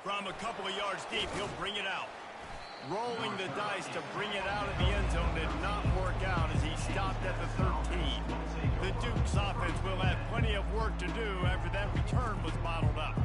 From a couple of yards deep, he'll bring it out. Rolling the dice to bring it out of the end zone did not work out as he stopped at the 13. The Duke's offense will have plenty of work to do after that return was bottled up.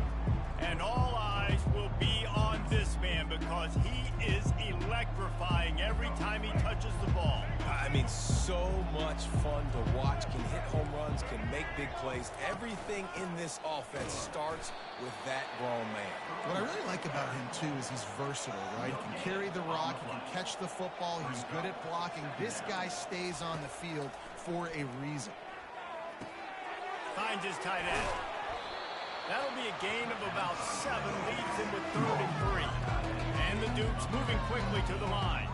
And all eyes will be on this man because he is electrifying every time he touches the ball. I mean, so much fun to watch. Can hit home runs, can make big plays. Everything in this offense starts with that grown man. What I really like about him, too, is he's versatile, right? He can carry the rock, he can catch the football, he's good at blocking. This guy stays on the field for a reason. Finds his tight end. That'll be a gain of about 7, leaves him with 3rd and 3. And the Dukes moving quickly to the line.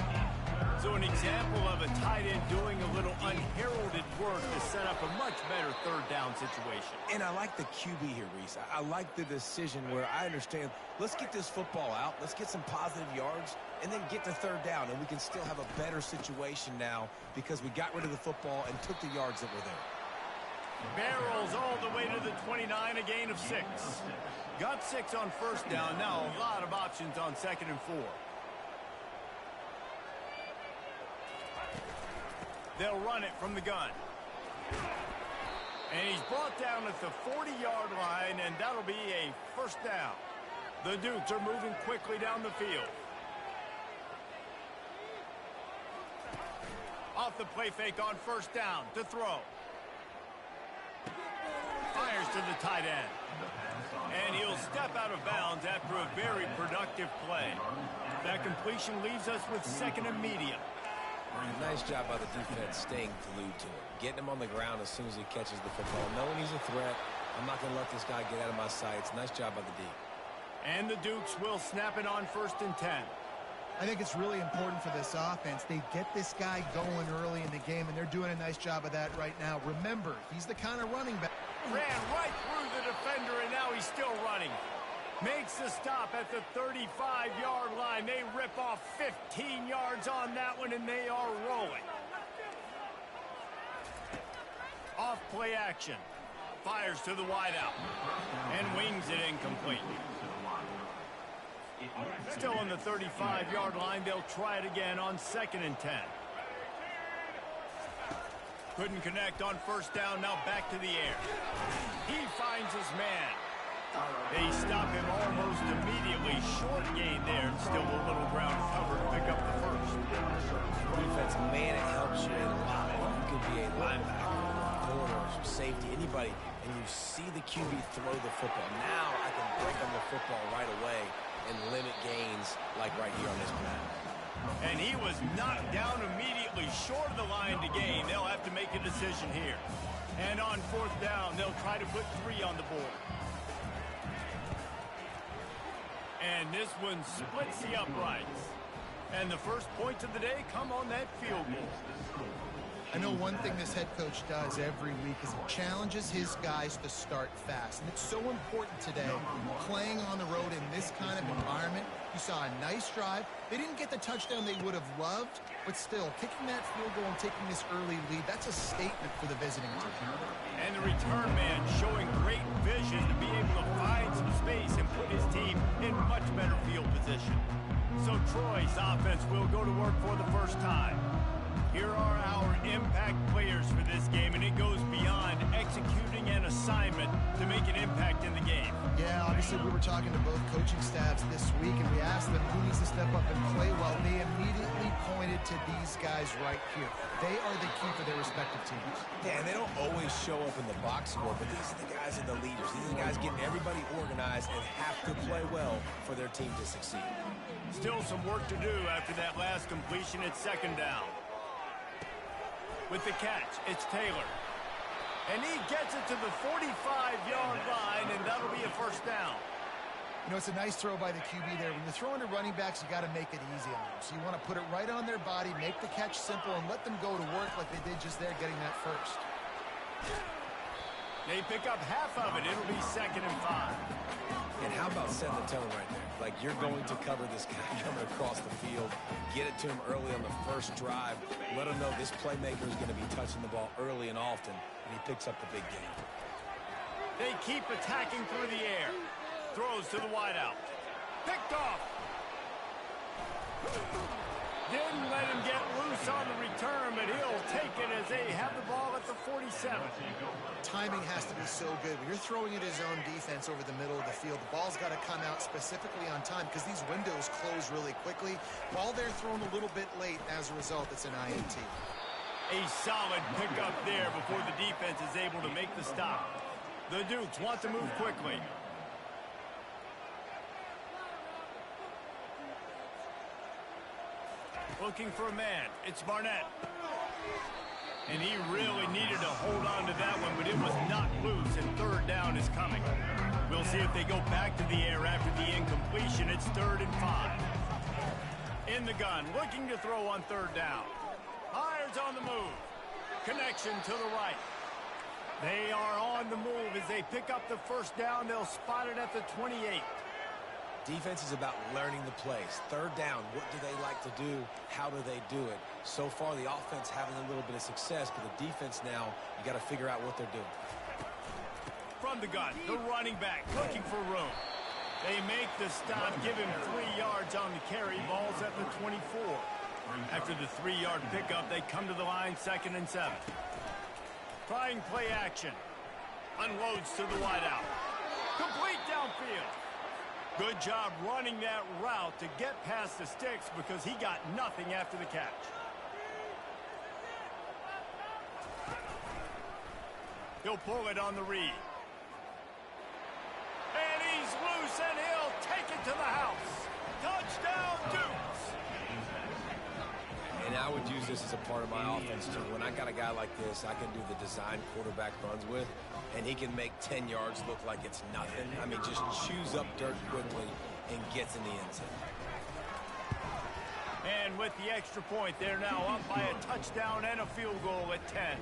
So an example of a tight end doing a little unheralded work to set up a much better 3rd down situation. And I like the QB here, Reese. I like the decision where I understand, let's get this football out, let's get some positive yards, and then get to 3rd down, and we can still have a better situation now because we got rid of the football and took the yards that were there. Barrels all the way to the 29, a gain of 6. Got 6 on 1st down. Now a lot of options on 2nd and 4. They'll run it from the gun. And he's brought down at the 40-yard line, and that'll be a 1st down. The Dukes are moving quickly down the field. Off the play fake on 1st down to throw. Fires to the tight end. And he'll step out of bounds after a very productive play. That completion leaves us with 2nd and medium. Nice job by the defense staying glued to him. Getting him on the ground as soon as he catches the football. Knowing he's a threat, I'm not going to let this guy get out of my sights. Nice job by the D. And the Dukes will snap it on 1st and 10. I think it's really important for this offense. They get this guy going early in the game, and they're doing a nice job of that right now. Remember, he's the kind of running back. Ran right through the defender, and now he's still running. Makes the stop at the 35-yard line. They rip off 15 yards on that one, and they are rolling. Off play action. Fires to the wideout. And wings it incomplete. Still on the 35-yard line. They'll try it again on 2nd and 10. Couldn't connect on 1st down. Now back to the air. He finds his man. They stop him almost immediately. Short gain there. Still a little ground to cover to pick up the 1st. Defense, man, it helps you a lot. You can be a linebacker, corner, safety, anybody, and you see the QB throw the football. Now I can break on the football right away and limit gains like right here on this play. And he was knocked down immediately short of the line to gain. They'll have to make a decision here. And on 4th down, they'll try to put 3 on the board. And this one splits the uprights. And the first points of the day come on that field goal. I know one thing this head coach does every week is he challenges his guys to start fast. And it's so important today, playing on the road in this kind of environment. You saw a nice drive. They didn't get the touchdown they would have loved, but still, kicking that field goal and taking this early lead, that's a statement for the visiting team. And the return man showing great vision to be able to find some space and put his team in much better field position. So Troy's offense will go to work for the first time. Here are our impact players for this game, and it goes beyond executing an assignment to make an impact in the game. Yeah, obviously we were talking to both coaching staffs this week, and we asked them who needs to step up and play well. They immediately pointed to these guys right here. They are the key for their respective teams. Yeah, and they don't always show up in the box score, but these are the guys and the leaders. These are the guys getting everybody organized and have to play well for their team to succeed. Still some work to do after that last completion at 2nd down. With the catch, it's Taylor. And he gets it to the 45-yard line, and that'll be a 1st down. You know, it's a nice throw by the QB there. When you're throwing to running backs, you got to make it easy on them. So you want to put it right on their body, make the catch simple, and let them go to work like they did just there, getting that 1st. They pick up half of it. It'll be 2nd and 5. And how about setting the tone right there? Like, you're going to cover this guy coming across the field. Get it to him early on the first drive. Let him know this playmaker is going to be touching the ball early and often, and he picks up the big game. They keep attacking through the air. Throws to the wideout. Picked off. Didn't let him get loose on the return, but he'll take it as they have the ball at the 47. Timing has to be so good. When you're throwing at his own defense over the middle of the field, the ball's got to come out specifically on time because these windows close really quickly. Ball there thrown a little bit late. As a result, it's an INT. A solid pickup there before the defense is able to make the stop. The Dukes want to move quickly. Looking for a man. It's Barnett. And he really needed to hold on to that one, but it was not loose, and third down is coming. We'll see if they go back to the air after the incompletion. It's 3rd and 5. In the gun, looking to throw on 3rd down. Hires on the move. Connection to the right. They are on the move as they pick up the 1st down. They'll spot it at the 28. Defense is about learning the plays. 3rd down, what do they like to do? How do they do it? So far, the offense having a little bit of success, but the defense now, you got to figure out what they're doing. From the gun, the running back looking for room. They make the stop, give him 3 yards on the carry. Ball's at the 24. After the 3-yard pickup, they come to the line, 2nd and 7. Trying play action. Unloads to the wideout. Complete downfield. Good job running that route to get past the sticks because he got nothing after the catch. He'll pull it on the read. And he's loose, and he'll take it to the house. Touchdown, Dukes! And I would use this as a part of my offense, too. When I got a guy like this, I can do the design quarterback runs with, and he can make 10 yards look like it's nothing. I mean, just chews up dirt quickly and gets in the end zone. And with the extra point, they're now up by a touchdown and a field goal at 10.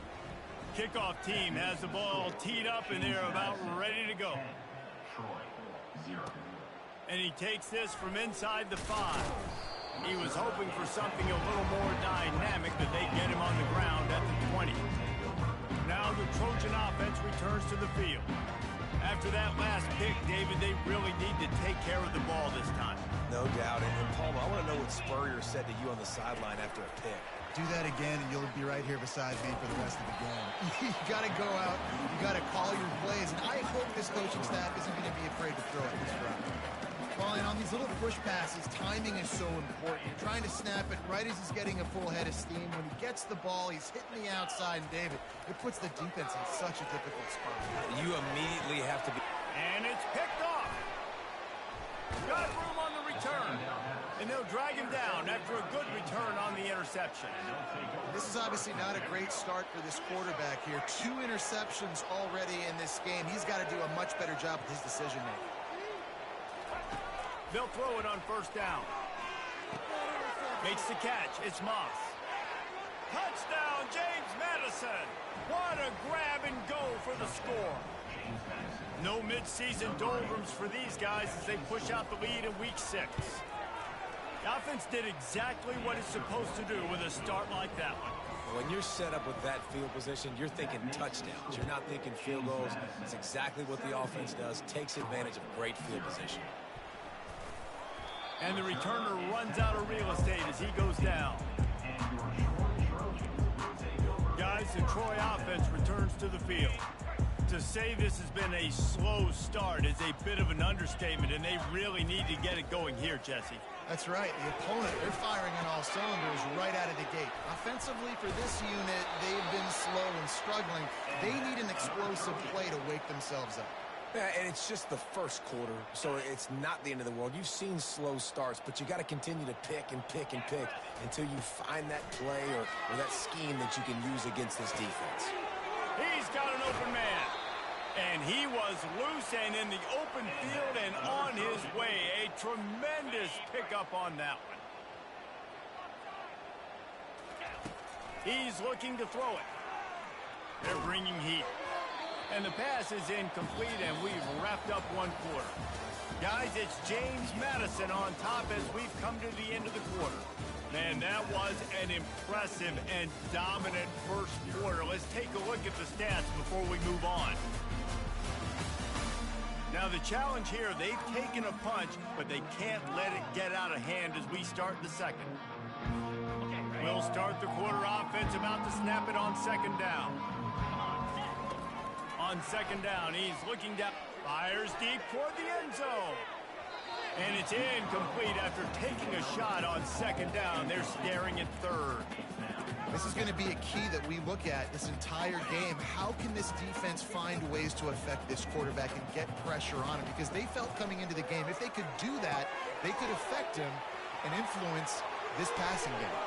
Kickoff team has the ball teed up, and they're about ready to go. And he takes this from inside the 5. He was hoping for something a little more dynamic, but they get him on the ground at the 20. Now the Trojan offense returns to the field. After that last pick, David, they really need to take care of the ball this time. No doubt. And Palmer, I want to know what Spurrier said to you on the sideline after a pick. Do that again, and you'll be right here beside me for the rest of the game. You got to go out. You got to call your plays. And I hope this coaching staff isn't going to be afraid to throw it this route. Well, and on these little push passes, timing is so important. You're trying to snap it right as he's getting a full head of steam. When he gets the ball, he's hitting the outside, and David, it puts the defense in such a difficult spot. You immediately have to be... And it's picked off. Got room on the return. And they'll drag him down after a good return on the interception. This is obviously not a great start for this quarterback here. 2 interceptions already in this game. He's got to do a much better job with his decision-making. They'll throw it on 1st down. Makes the catch. It's Moss. Touchdown, James Madison. What a grab and go for the score. No midseason doldrums for these guys as they push out the lead in week 6. The offense did exactly what it's supposed to do with a start like that one. When you're set up with that field position, you're thinking touchdowns. You're not thinking field goals. It's exactly what the offense does. Takes advantage of great field position. And the returner runs out of real estate as he goes down. Guys, the Troy offense returns to the field. To say this has been a slow start is a bit of an understatement, and they really need to get it going here, Jesse. That's right. The opponent, they're firing on all cylinders right out of the gate. Offensively, for this unit, they've been slow and struggling. They need an explosive play to wake themselves up. Yeah, and it's just the first quarter, so it's not the end of the world. You've seen slow starts, but you got to continue to pick and pick and pick until you find that play or that scheme that you can use against this defense. He's got an open man. And he was loose and in the open field and on his way. A tremendous pickup on that one. He's looking to throw it. They're bringing heat. And the pass is incomplete, and we've wrapped up 1 quarter. Guys, it's James Madison on top as we've come to the end of the quarter. Man, that was an impressive and dominant first quarter. Let's take a look at the stats before we move on. Now the challenge here, they've taken a punch, but they can't let it get out of hand as we start the second. We'll start the quarter offense, about to snap it on second down. On second down, he's looking down, fires deep toward the end zone. And it's incomplete after taking a shot on second down. They're staring at third. This is going to be a key that we look at this entire game. How can this defense find ways to affect this quarterback and get pressure on him? Because they felt coming into the game, if they could do that, they could affect him and influence this passing game.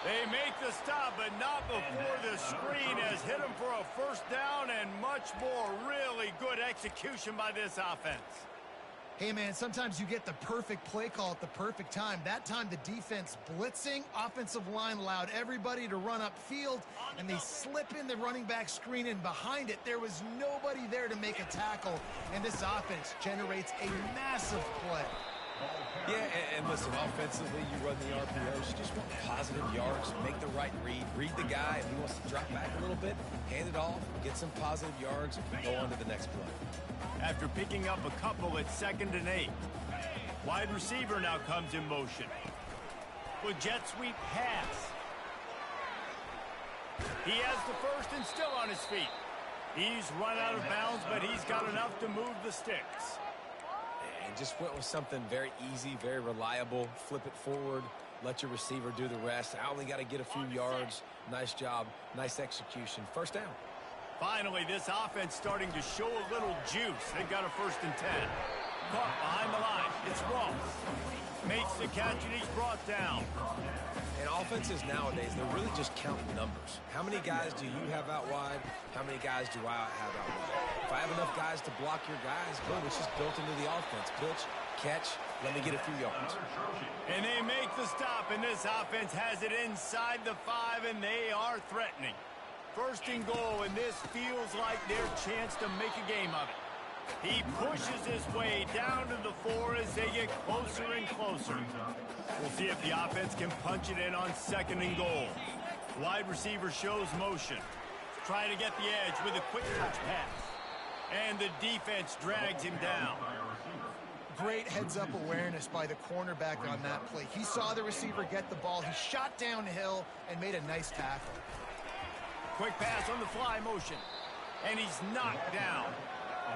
They make the stop, but not before the screen has hit him for a first down and much more. Really good execution by this offense. Hey, man, sometimes you get the perfect play call at the perfect time. That time the defense blitzing, offensive line allowed everybody to run upfield, and they slip in the running back screen, and behind it there was nobody there to make a tackle, and this offense generates a massive play. Yeah, and listen, offensively, you run the RPOs, you just want positive yards, make the right read the guy. If he wants to drop back a little bit, hand it off, get some positive yards, go on to the next play. After picking up a couple at 2nd and 8, wide receiver now comes in motion. With jet sweep pass. He has the first and still on his feet. He's run out of bounds, but he's got enough to move the sticks. And just went with something very easy, very reliable. Flip it forward, let your receiver do the rest. I only got to get a few yards. Nice job, nice execution. First down. Finally, this offense starting to show a little juice. They've got a 1st and 10. Caught behind the line. It's Ross. Makes the catch, and he's brought down. And offenses nowadays, they're really just counting numbers. How many guys do you have out wide? How many guys do I have out wide? If I have enough guys to block your guys, boom, it's just built into the offense. Pitch, catch, let me get a few yards. And they make the stop, and this offense has it inside the 5, and they are threatening. 1st and goal, and this feels like their chance to make a game of it. He pushes his way down to the 4 as they get closer and closer. We'll see if the offense can punch it in on 2nd and goal. Wide receiver shows motion. Try to get the edge with a quick touch pass. And the defense drags him down. Great heads-up awareness by the cornerback on that play. He saw the receiver get the ball. He shot downhill and made a nice tackle. Quick pass on the fly motion. And he's knocked down.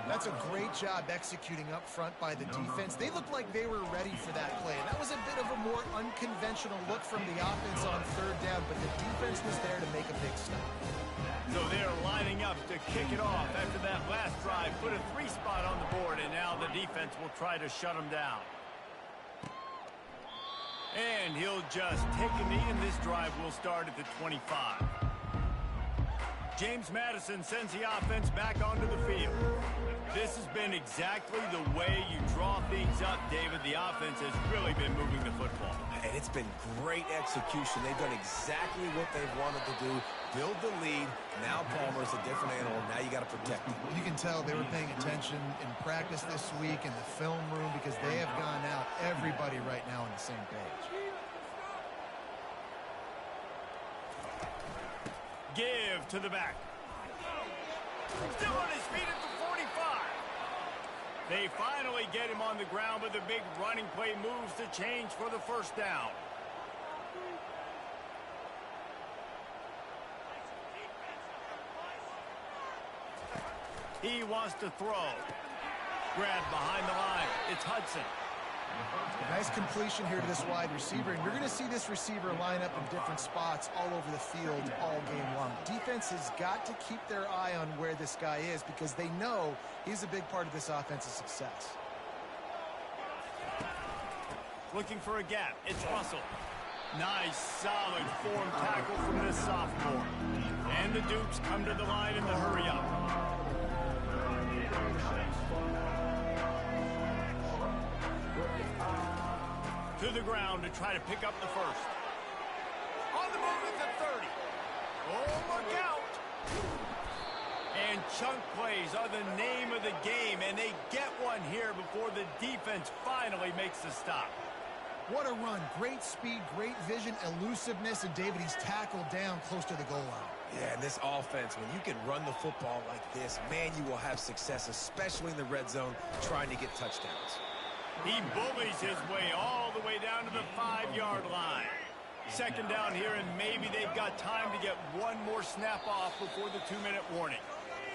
That's a great job executing up front by the defense. They looked like they were ready for that play. And that was a bit of a more unconventional look from the offense on 3rd down, but the defense was there to make a big stop. So they're lining up to kick it off after that last drive. Put a 3 spot on the board, and now the defense will try to shut them down. And he'll just take a knee, and this drive will start at the 25. James Madison sends the offense back onto the field. This has been exactly the way you draw things up, David. The offense has really been moving the football. And it's been great execution. They've done exactly what they've wanted to do. Build the lead. Now Palmer's a different animal. Now you got to protect him. You can tell they were paying attention in practice this week in the film room because they have gone out, everybody right now on the same page. Give to the back. Still on his feet at the 45. They finally get him on the ground, but the big running play moves to change for the 1st down. He wants to throw. Grabbed behind the line. It's Hudson. Nice completion here to this wide receiver, and you're going to see this receiver line up in different spots all over the field all game long. Defense has got to keep their eye on where this guy is because they know he's a big part of this offense's success. Looking for a gap. It's Russell. Nice, solid form tackle from this sophomore. And the Dukes come to the line in the hurry-up. To the ground to try to pick up the 1st. On the move at the 30. Oh, look out. And chunk plays are the name of the game, and they get one here before the defense finally makes the stop. What a run. Great speed, great vision, elusiveness, and David, he's tackled down close to the goal line. Yeah, and this offense, when you can run the football like this, man, you will have success, especially in the red zone, trying to get touchdowns. He bullies his way all the way down to the 5-yard line. Second down here, and maybe they've got time to get one more snap off before the 2-minute warning.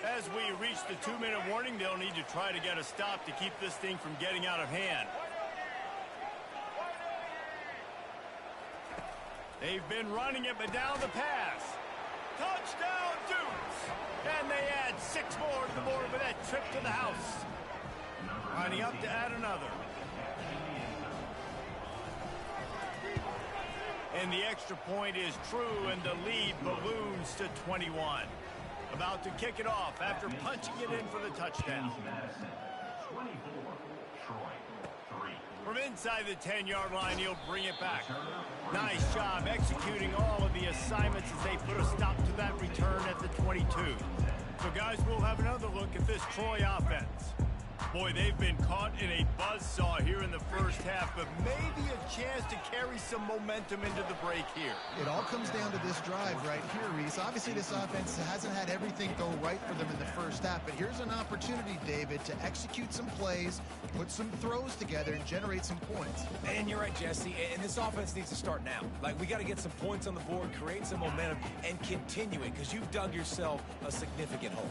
As we reach the 2-minute warning, they'll need to try to get a stop to keep this thing from getting out of hand. They've been running it, but down the pass. Touchdown, Dukes! And they add 6 more to the board with that trip to the house. Lining up to add another. And the extra point is true, and the lead balloons to 21. About to kick it off after punching it in for the touchdown. From inside the 10-yard line, he'll bring it back. Nice job executing all of the assignments as they put a stop to that return at the 22. So, guys, we'll have another look at this Troy offense. Boy, they've been caught in a buzzsaw here in the first half, but maybe a chance to carry some momentum into the break here. It all comes down to this drive right here, Reese. Obviously, this offense hasn't had everything go right for them in the first half, but here's an opportunity, David, to execute some plays, put some throws together, and generate some points. And you're right, Jesse, and this offense needs to start now. Like, we got to get some points on the board, create some momentum, and continue it, because you've dug yourself a significant hole.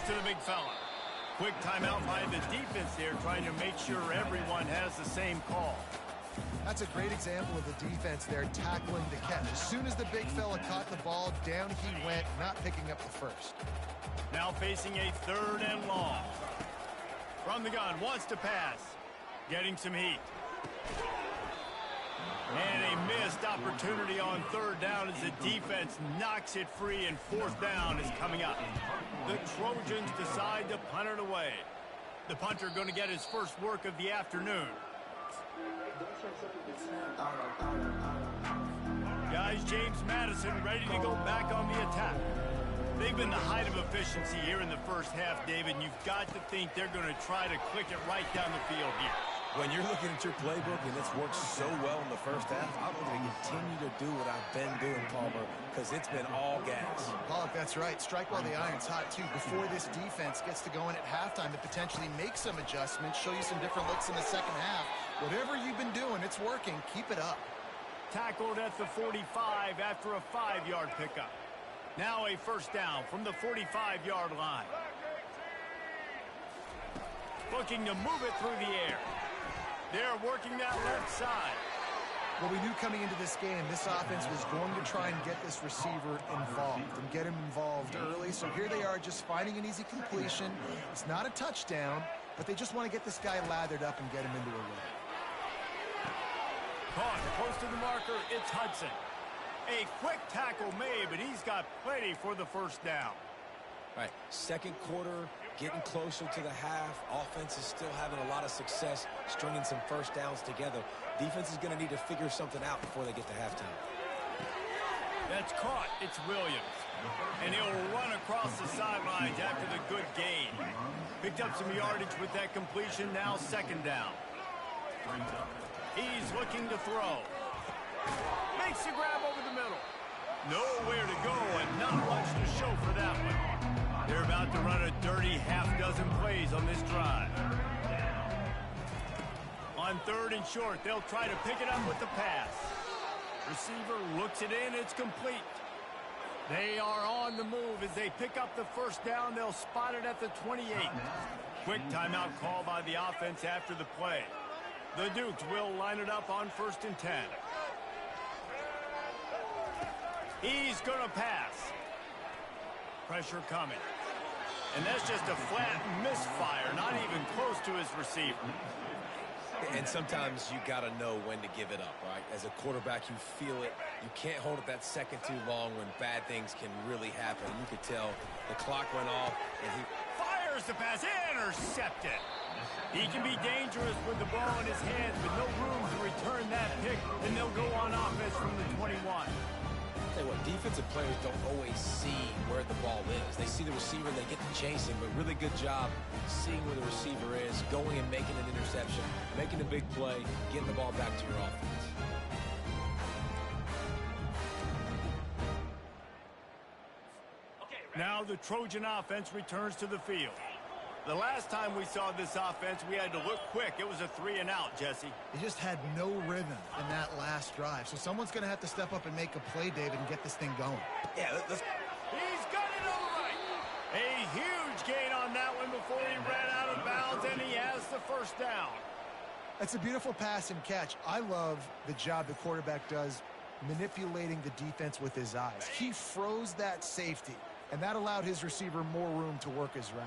To the big fella. Quick timeout by the defense there, trying to make sure everyone has the same call. That's a great example of the defense there tackling the catch. As soon as the big fella caught the ball, down he went, not picking up the first. Now facing a 3rd and long. From the gun, wants to pass. Getting some heat. And a missed opportunity on 3rd down as the defense knocks it free, and 4th down is coming up. The Trojans decide to punt it away. The punter going to get his first work of the afternoon. Guys, James Madison ready to go back on the attack. They've been the height of efficiency here in the first half, David, and you've got to think they're going to try to click it right down the field here. When you're looking at your playbook and it's worked so well in the first half, I'm going to continue to do what I've been doing, Palmer, because it's been all gas. Pollock, that's right. Strike while the iron's hot, too. Before this defense gets to going at halftime to potentially make some adjustments, show you some different looks in the second half. Whatever you've been doing, it's working. Keep it up. Tackled at the 45 after a 5-yard pickup. Now a 1st down from the 45-yard line. Looking to move it through the air. They're working that left side. Well, we knew coming into this game, this offense was going to try and get this receiver involved and get him involved early. So here they are just finding an easy completion. It's not a touchdown, but they just want to get this guy lathered up and get him into a run. Caught close to the marker, it's Hudson. A quick tackle made, but he's got plenty for the 1st down. All right, second quarter, getting closer to the half. Offense is still having a lot of success stringing some 1st downs together. Defense is going to need to figure something out before they get to halftime. That's caught. It's Williams. And he'll run across the sidelines after the good gain. Picked up some yardage with that completion. Now 2nd down. He's looking to throw. Makes the grab over the middle. Nowhere to go and not much to show for that one. They're about to run a dirty half-dozen plays on this drive. On 3rd and short, they'll try to pick it up with the pass. Receiver looks it in, it's complete. They are on the move as they pick up the 1st down. They'll spot it at the 28. Quick timeout call by the offense after the play. The Dukes will line it up on 1st and 10. He's going to pass. Pressure coming. And that's just a flat misfire, not even close to his receiver. And sometimes you got to know when to give it up, right? As a quarterback, you feel it. You can't hold it that second too long when bad things can really happen. You could tell the clock went off, and he fires the pass, intercepted. He can be dangerous with the ball in his hands, but no room to return that pick, and they'll go on offense from the 21. Tell you what, defensive players don't always see where the ball is. They see the receiver, they get to chase him, but really good job seeing where the receiver is, going and making an interception, making a big play, getting the ball back to your offense. Now the Trojan offense returns to the field. The last time we saw this offense, we had to look quick. It was a 3-and-out, Jesse. He just had no rhythm in that last drive. So someone's going to have to step up and make a play, David, and get this thing going. Yeah, He's got it all right. A huge gain on that one before he ran out of bounds, and he has the first down. That's a beautiful pass and catch. I love the job the quarterback does manipulating the defense with his eyes. He froze that safety, and that allowed his receiver more room to work his route.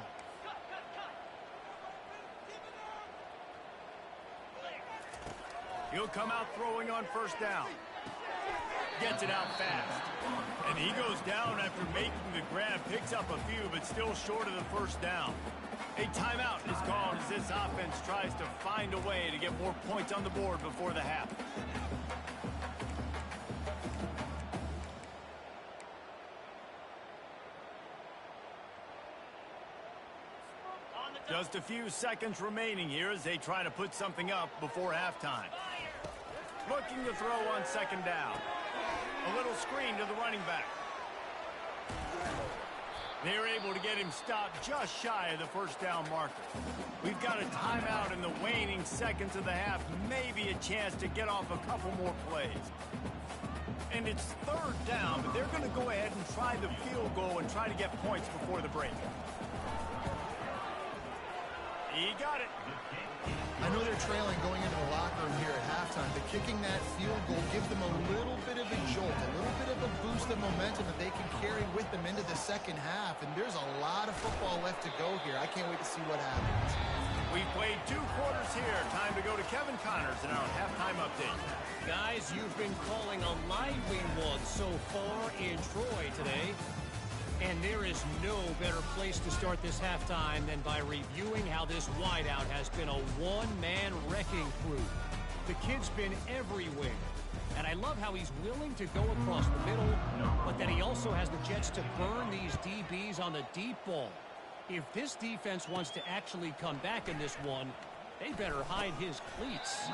He'll come out throwing on first down. Gets it out fast. And he goes down after making the grab. Picks up a few, but still short of the first down. A timeout is called as this offense tries to find a way to get more points on the board before the half. Just a few seconds remaining here as they try to put something up before halftime. Looking to throw on second down. A little screen to the running back. They're able to get him stopped just shy of the first down marker. We've got a timeout in the waning seconds of the half. Maybe a chance to get off a couple more plays. And it's third down, but they're going to go ahead and try the field goal and try to get points before the break. He got it. I know they're trailing going into the locker room here at halftime, but kicking that field goal gives them a little bit of a jolt, a little bit of a boost of momentum that they can carry with them into the second half. And there's a lot of football left to go here. I can't wait to see what happens. We've played 2 quarters here. Time to go to Kevin Connors in our halftime update. Guys, you've been calling a lively one so far in Troy today. And there is no better place to start this halftime than by reviewing how this wideout has been a one-man wrecking crew. The kid's been everywhere. And I love how he's willing to go across the middle, but that he also has the jets to burn these DBs on the deep ball. If this defense wants to actually come back in this one, they better hide his cleats.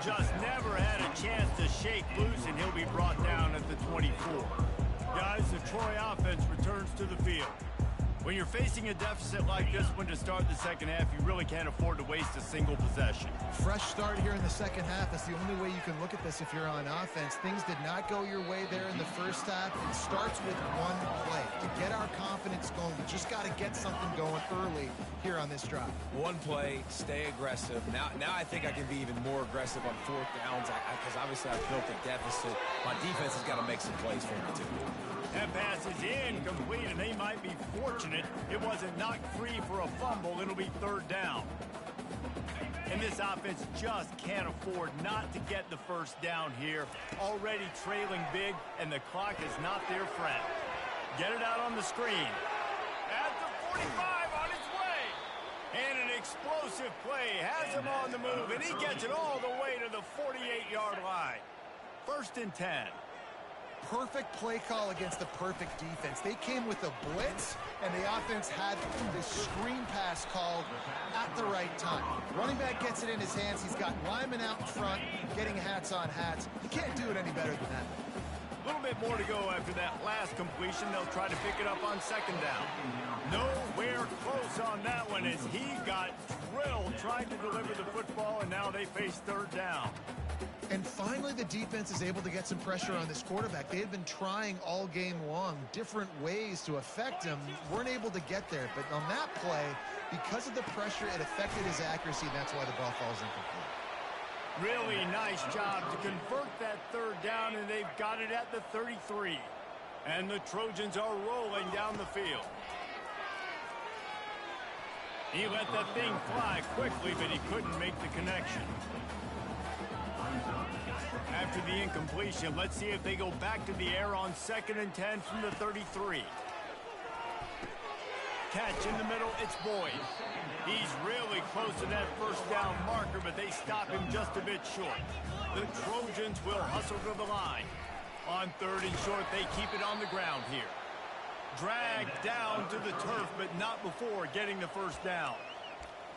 Just never had a chance to shake loose, and he'll be brought down at the 24. Guys, the Troy offense returns to the field. When you're facing a deficit like this one to start the second half, you really can't afford to waste a single possession. Fresh start here in the second half. That's the only way you can look at this if you're on offense. Things did not go your way there in the first half. It starts with one play. To get our confidence going, we just got to get something going early here on this drive. one play, stay aggressive. Now I think I can be even more aggressive on fourth downs because obviously I've built a deficit. My defense has got to make some plays for me, too. That pass is incomplete, and they might be fortunate it wasn't knocked free for a fumble. It'll be third down. And this offense just can't afford not to get the first down here. Already trailing big, and the clock is not their friend. Get it out on the screen. At the 45 on its way. And an explosive play has him on the move, and he gets it all the way to the 48-yard line. First and 10. Perfect play call against the perfect defense. They came with a blitz, and the offense had this screen pass called at the right time. Running back gets it in his hands. He's got linemen out in front, getting hats on hats. You can't do it any better than that. A little bit more to go after that last completion. They'll try to pick it up on second down. Nowhere close on that one as he got drilled trying to deliver the football, and now they face third down. And finally, the defense is able to get some pressure on this quarterback. They had been trying all game long different ways to affect him. Weren't able to get there. But on that play, because of the pressure, it affected his accuracy, and that's why the ball falls incomplete. Really nice job to convert that third down, and they've got it at the 33. And the Trojans are rolling down the field. He let that thing fly quickly, but he couldn't make the connection. After the incompletion, let's see if they go back to the air on second and 10 from the 33. Catch in the middle, it's Boyd. He's really close to that first down marker, but they stop him just a bit short. The Trojans will hustle to the line. On third and short, they keep it on the ground here. Dragged down to the turf, but not before getting the first down.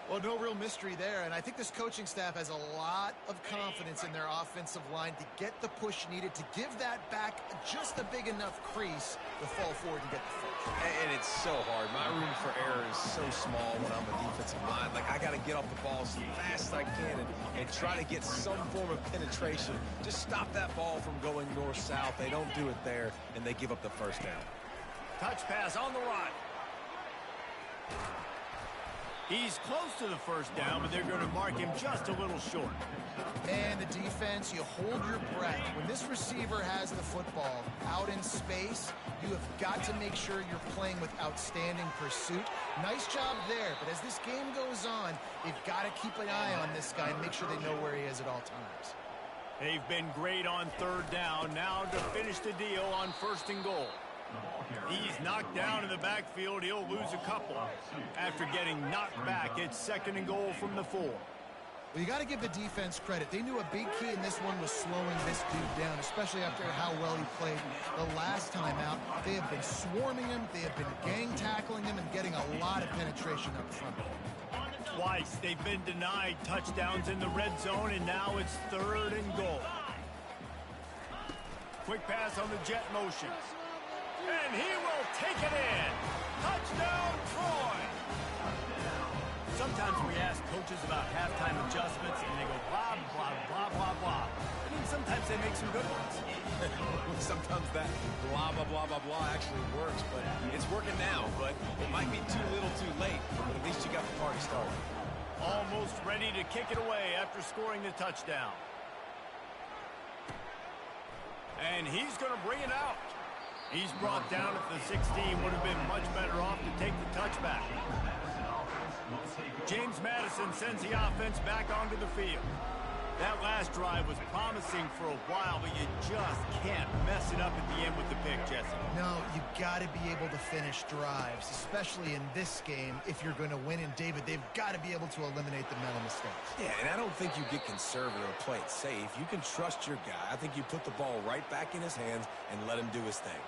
Well, no real mystery there, and I think this coaching staff has a lot of confidence in their offensive line to get the push needed to give that back just a big enough crease to fall forward and get the first. And it's so hard. My room for error is so small when I'm a defensive line. Like, I got to get off the ball as fast as I can and try to get some form of penetration. Just stop that ball from going north-south. They don't do it there, and they give up the first down. Touch pass on the run. He's close to the first down, but they're going to mark him just a little short. And the defense, you hold your breath. When this receiver has the football out in space, you have got to make sure you're playing with outstanding pursuit. Nice job there, but as this game goes on, you've got to keep an eye on this guy and make sure they know where he is at all times. They've been great on third down. Now to finish the deal on first and goal. He's knocked down in the backfield. He'll lose a couple. After getting knocked back, it's second and goal from the 4. Well, you got to give the defense credit. They knew a big key in this one was slowing this dude down, especially after how well he played the last time out. They have been swarming him. They have been gang tackling him and getting a lot of penetration up front. Twice they've been denied touchdowns in the red zone, and now it's third and goal. Quick pass on the jet motion. And he will take it in. Touchdown, Troy. Sometimes we ask coaches about halftime adjustments, and they go blah, blah, blah, blah, blah. I mean, sometimes they make some good ones. Sometimes that blah, blah, blah, blah, blah actually works, but it's working now. But it might be too little too late, but at least you got the party started. Almost ready to kick it away after scoring the touchdown. And he's going to bring it out. He's brought down at the 16. Would have been much better off to take the touchback. James Madison sends the offense back onto the field. That last drive was promising for a while, but you just can't mess it up at the end with the pick, Jesse. No, you got to be able to finish drives, especially in this game. If you're going to win, and David, they've got to be able to eliminate the mental mistakes. Yeah, and I don't think you get conservative or play it safe. You can trust your guy. I think you put the ball right back in his hands and let him do his thing.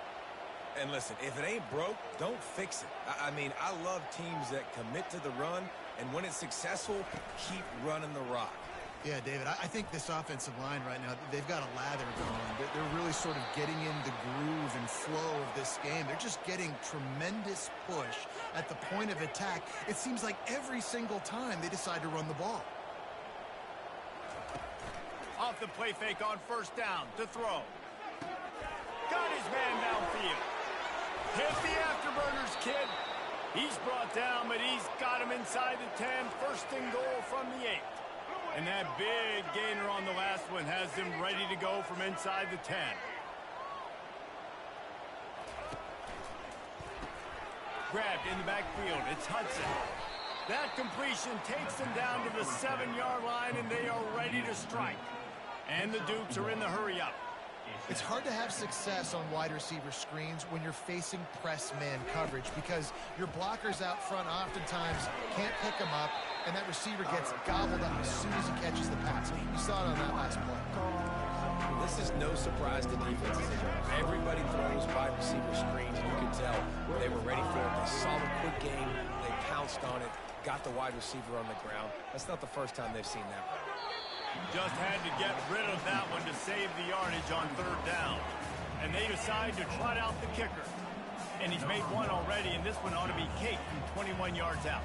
And listen, if it ain't broke, don't fix it. I mean, I love teams that commit to the run, and when it's successful, keep running the rock. Yeah, David, I think this offensive line right now, they've got a lather going. They're really sort of getting in the groove and flow of this game. They're just getting tremendous push at the point of attack. It seems like every single time they decide to run the ball. Off the play fake on first down to throw. Got his man downfield. Hit the afterburners, kid. He's brought down, but he's got him inside the 10. First and goal from the 8. And that big gainer on the last one has him ready to go from inside the 10. Grabbed in the backfield. It's Hudson. That completion takes them down to the 7-yard line, and they are ready to strike. And the Dukes are in the hurry-up. It's hard to have success on wide receiver screens when you're facing press man coverage because your blockers out front oftentimes can't pick them up, and that receiver gets gobbled up as soon as he catches the pass. You saw it on that last play. This is no surprise to defenses. Everybody throws wide receiver screens, and you can tell they were ready for it. They saw the quick game, they pounced on it, got the wide receiver on the ground. That's not the first time they've seen that one. Just had to get rid of that one to save the yardage on third down. And they decide to trot out the kicker. And he's made one already, and this one ought to be caked from 21 yards out.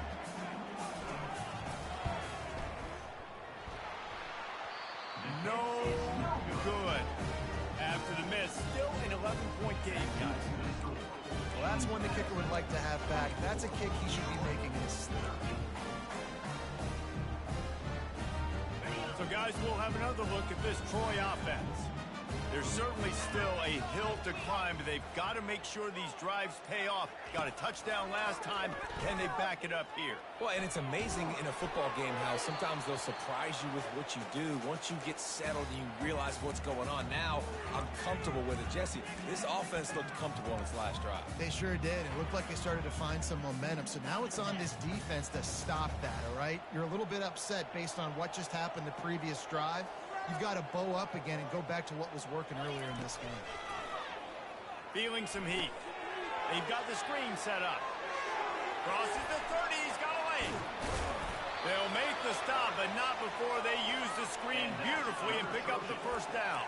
No good. After the miss, still an 11-point game, guys. Well, that's one the kicker would like to have back. That's a kick he should be making in his sleep. So, guys, we'll have another look at this Troy offense. There's certainly still a hill to climb, but they've got to make sure these drives pay off. Got a touchdown last time, and they back it up here. Well, and it's amazing in a football game how sometimes they'll surprise you with what you do. Once you get settled and you realize what's going on, now I'm comfortable with it. Jesse, this offense looked comfortable on its last drive. They sure did. It looked like they started to find some momentum. So now it's on this defense to stop that, all right? You're a little bit upset based on what just happened the previous drive. You've got to bow up again and go back to what was working earlier in this game. Feeling some heat. They've got the screen set up. Crosses the 30. He's got away. They'll make the stop, but not before they use the screen beautifully and pick up the first down.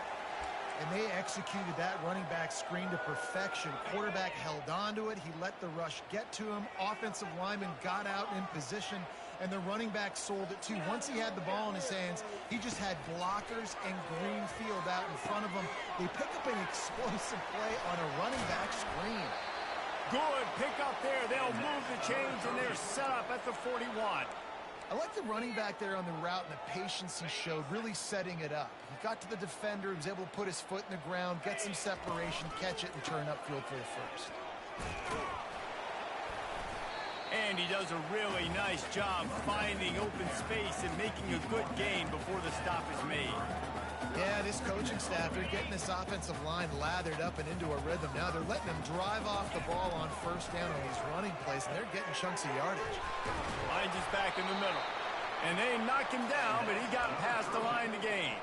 And they executed that running back screen to perfection. Quarterback held on to it. He let the rush get to him. Offensive lineman got out in position, and the running back sold it too. Once he had the ball in his hands, he just had blockers and green field out in front of him. They pick up an explosive play on a running back screen. Good pick up there. They'll move the chains, and they're set up at the 41. I like the running back there on the route and the patience he showed, really setting it up. He got to the defender, he was able to put his foot in the ground, get some separation, catch it, and turn upfield for the first. And he does a really nice job finding open space and making a good gain before the stop is made. Yeah, this coaching staff, they're getting this offensive line lathered up and into a rhythm now. They're letting them drive off the ball on first down on these running plays, and they're getting chunks of yardage. Line just back in the middle. And they knocked him down, but he got past the line to gain.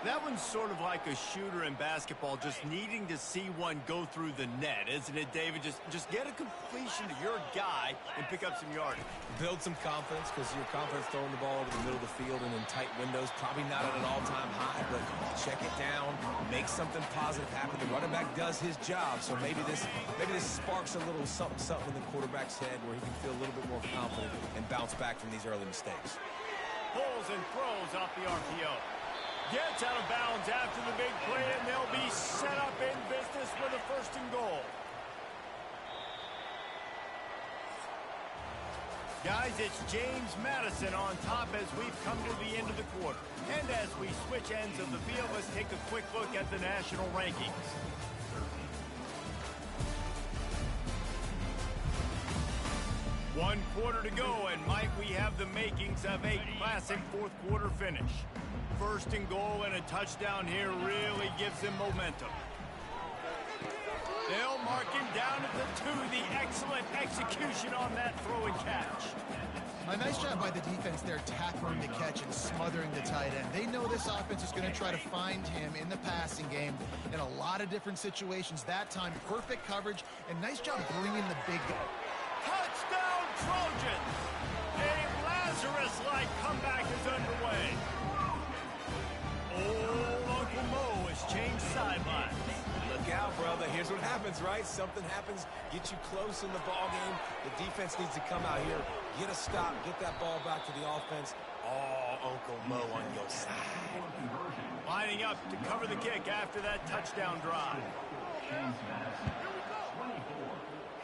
That one's sort of like a shooter in basketball, just needing to see one go through the net, isn't it, David? Just get a completion to your guy and pick up some yardage. Build some confidence, because your confidence throwing the ball over the middle of the field and in tight windows, probably not at an all-time high, but check it down, make something positive happen. The running back does his job, so maybe this sparks a little something in the quarterback's head where he can feel a little bit more confident and bounce back from these early mistakes. Pulls and throws off the RPO. Gets out of bounds after the big play, and they'll be set up in business with a first and goal. Guys, it's James Madison on top as we've come to the end of the quarter. And as we switch ends of the field, let's take a quick look at the national rankings. One quarter to go, and might we have the makings of a classic fourth quarter finish. First and goal and a touchdown here really gives them momentum. They'll mark him down at the 2. The excellent execution on that throw and catch. A nice job by the defense there, tackling the catch and smothering the tight end. They know this offense is going to try to find him in the passing game in a lot of different situations. That time, perfect coverage, and nice job bringing the big guy. Touchdown, Trojans! A Lazarus-like comeback is underway. Old Uncle Mo has changed sidelines. Look out, brother. Here's what happens, right? Something happens, get you close in the ball game. The defense needs to come out here, get a stop, get that ball back to the offense. Oh, Uncle Mo on your side. Lining up to cover the kick after that touchdown drive. James Madison, 24,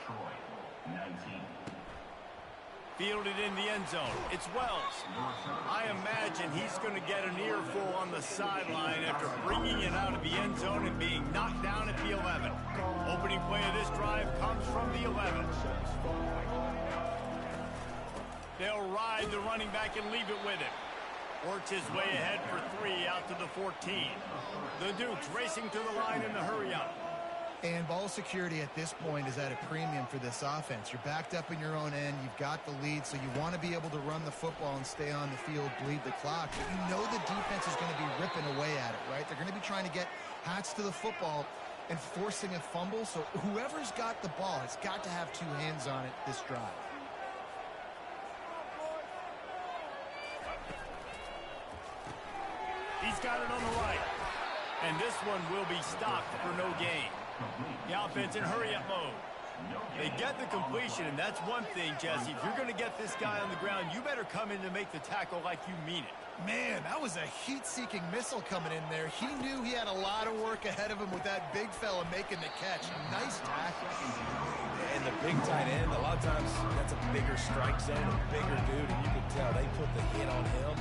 Troy, 19. Fielded in the end zone. It's Wells. I imagine he's going to get an earful on the sideline after bringing it out of the end zone and being knocked down at the 11. Opening play of this drive comes from the 11. They'll ride the running back and leave it with him. Works his way ahead for 3 out to the 14. The Dukes racing to the line in the hurry-up. And ball security at this point is at a premium for this offense. You're backed up in your own end. You've got the lead, so you want to be able to run the football and stay on the field, bleed the clock. But you know the defense is going to be ripping away at it, right? They're going to be trying to get hats to the football and forcing a fumble. So whoever's got the ball has got to have 2 hands on it this drive. He's got it on the right. And this one will be stopped for no gain. The offense in hurry-up mode. They get the completion, and that's one thing, Jesse. If you're going to get this guy on the ground, you better come in to make the tackle like you mean it. Man, that was a heat-seeking missile coming in there. He knew he had a lot of work ahead of him with that big fella making the catch. Nice tackle. And the big tight end, a lot of times that's a bigger strike zone, a bigger dude, and you can tell they put the hit on him,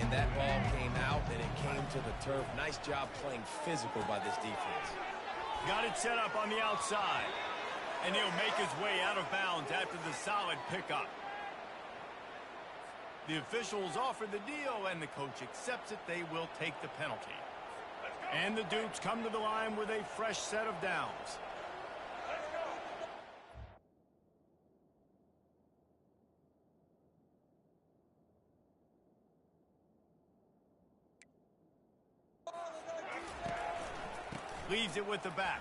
and that ball came out, and it came to the turf. Nice job playing physical by this defense. Got it set up on the outside. And he'll make his way out of bounds after the solid pickup. The officials offer the deal, and the coach accepts it. They will take the penalty. And the Dukes come to the line with a fresh set of downs. Leaves it with the back.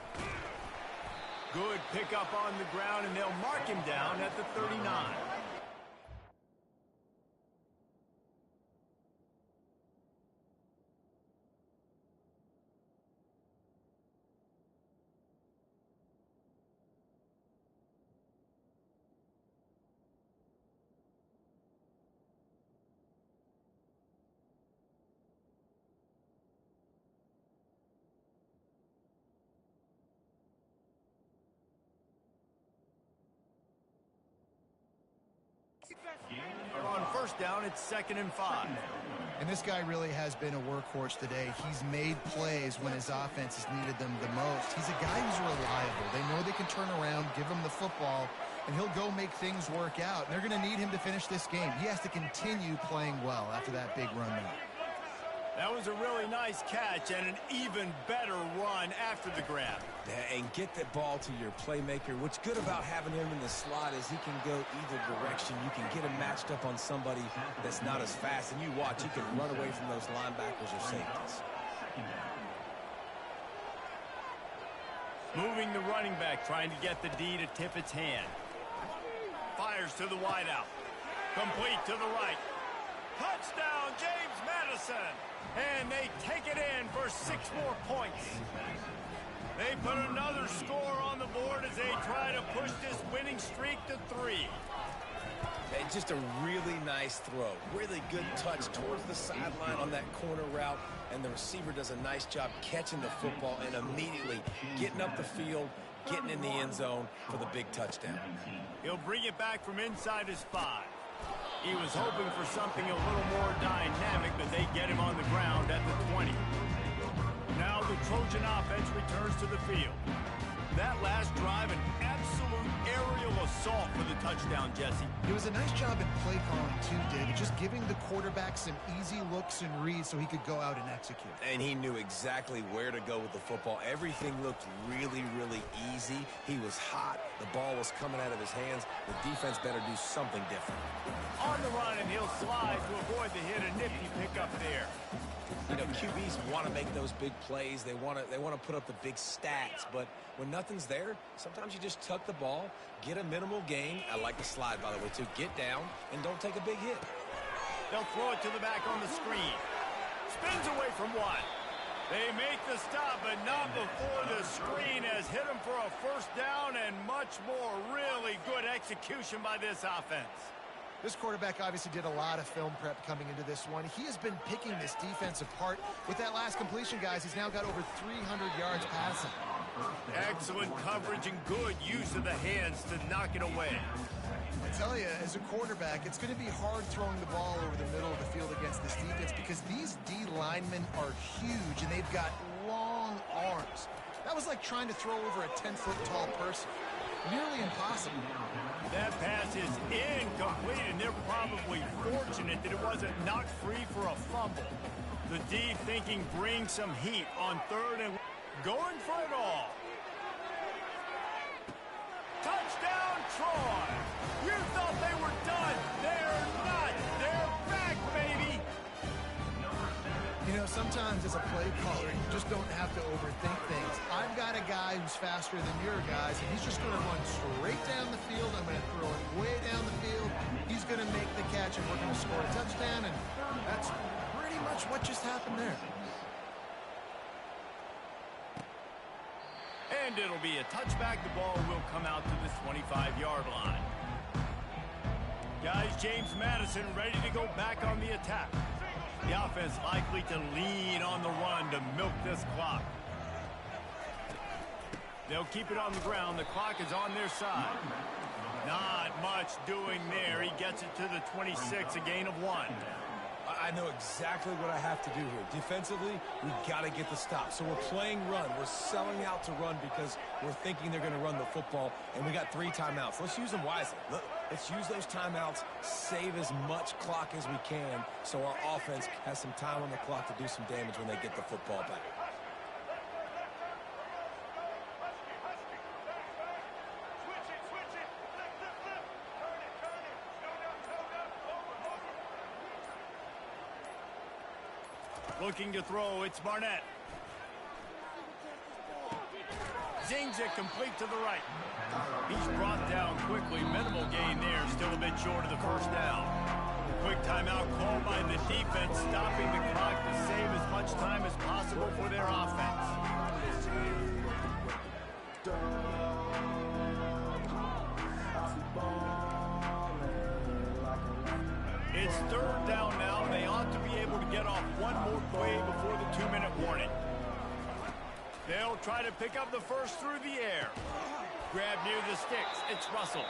Good pickup on the ground, and they'll mark him down at the 39. On first down, it's 2nd and 5. And this guy really has been a workhorse today. He's made plays when his offense has needed them the most. He's a guy who's reliable. They know they can turn around, give him the football, and he'll go make things work out. And they're going to need him to finish this game. He has to continue playing well after that big run now. That was a really nice catch and an even better run after the grab. And get that ball to your playmaker. What's good about having him in the slot is he can go either direction. You can get him matched up on somebody that's not as fast. And you watch, he can run away from those linebackers or safeties. Moving the running back, trying to get the D to tip its hand. Fires to the wideout. Complete to the right. Touchdown, James Madison. And they take it in for 6 more points. They put another score on the board as they try to push this winning streak to 3. And just a really nice throw. Really good touch towards the sideline on that corner route. And the receiver does a nice job catching the football and immediately getting up the field, getting in the end zone for the big touchdown. He'll bring it back from inside his 5. He was hoping for something a little more dynamic, but they get him on the ground at the 20. Now the Trojan offense returns to the field. That last drive, an absolute aerial assault for the touchdown, Jesse. It was a nice job in play calling too, David, just giving the quarterback some easy looks and reads so he could go out and execute. And he knew exactly where to go with the football. Everything looked really, really easy. He was hot. The ball was coming out of his hands. The defense better do something different. On the run, and he'll slide to avoid the hit. A nifty pickup there. You know, QBs want to make those big plays. They want to put up the big stats. But when nothing's there, sometimes you just tuck the ball, get a minimal gain. I like the slide, by the way, too. Get down and don't take a big hit. They'll throw it to the back on the screen. Spins away from 1. They make the stop, but not before the screen has hit him for a first down and much more. Really good execution by this offense. This quarterback obviously did a lot of film prep coming into this one. He has been picking this defense apart. With that last completion, guys, he's now got over 300 yards passing. Excellent coverage and good use of the hands to knock it away. I tell you, as a quarterback, it's going to be hard throwing the ball over the middle of the field against this defense because these D linemen are huge and they've got long arms. That was like trying to throw over a 10-foot tall person. Nearly impossible. That pass is incomplete, and they're probably fortunate that it wasn't knocked free for a fumble. The D thinking bring some heat on 3rd and going for it all. Touchdown, Troy! You thought they were done. They're not. They're back, baby. You know, sometimes as a play caller, you just don't have to overthink things. I've got a guy who's faster than your guys, and he's just going to run straight down the field. I'm going to throw it way down the field. He's going to make the catch, and we're going to score a touchdown, and that's pretty much what just happened there. And it'll be a touchback. The ball will come out to the 25-yard line. Guys, James Madison ready to go back on the attack. The offense likely to lean on the run to milk this clock. They'll keep it on the ground. The clock is on their side. Not much doing there. He gets it to the 26, a gain of 1. I know exactly what I have to do here. Defensively, we got to get the stop. So we're playing run. We're selling out to run because we're thinking they're going to run the football, and we got 3 timeouts. Let's use them wisely. Let's use those timeouts, save as much clock as we can so our offense has some time on the clock to do some damage when they get the football back. Looking to throw, it's Barnett. Zings it complete to the right. He's brought down quickly. Minimal gain there, still a bit short of the first down. Quick timeout called by the defense, stopping the clock to save as much time as possible for their offense. It's 3rd down now. They ought to be able to get off one more play before the 2-minute warning. They'll try to pick up the first through the air. Grab near the sticks. It's Russell.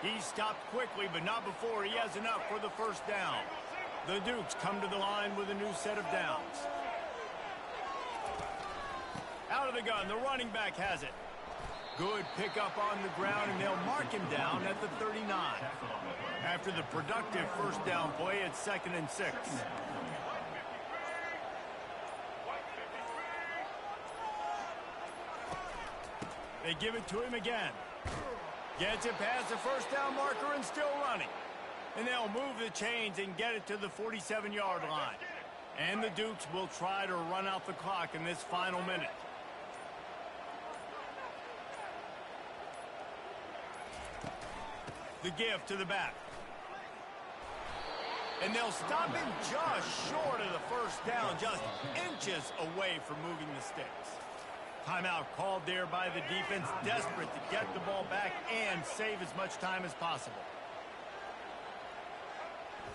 He stopped quickly, but not before he has enough for the first down. The Dukes come to the line with a new set of downs. Out of the gun, the running back has it. Good pickup on the ground, and they'll mark him down at the 39. After the productive first down play, it's 2nd and 6. They give it to him again. Gets it past the first down marker and still running. And they'll move the chains and get it to the 47-yard line. And the Dukes will try to run out the clock in this final minute. The give to the back. And they'll stop him just short of the first down, just inches away from moving the sticks. Timeout called there by the defense, desperate to get the ball back and save as much time as possible.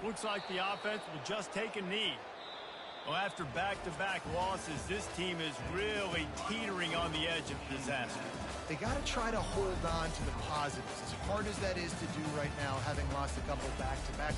Looks like the offense will just take a knee. Well, after back-to-back losses, this team is really teetering on the edge of disaster. They got to try to hold on to the positives, as hard as that is to do right now, having lost a couple back-to-back.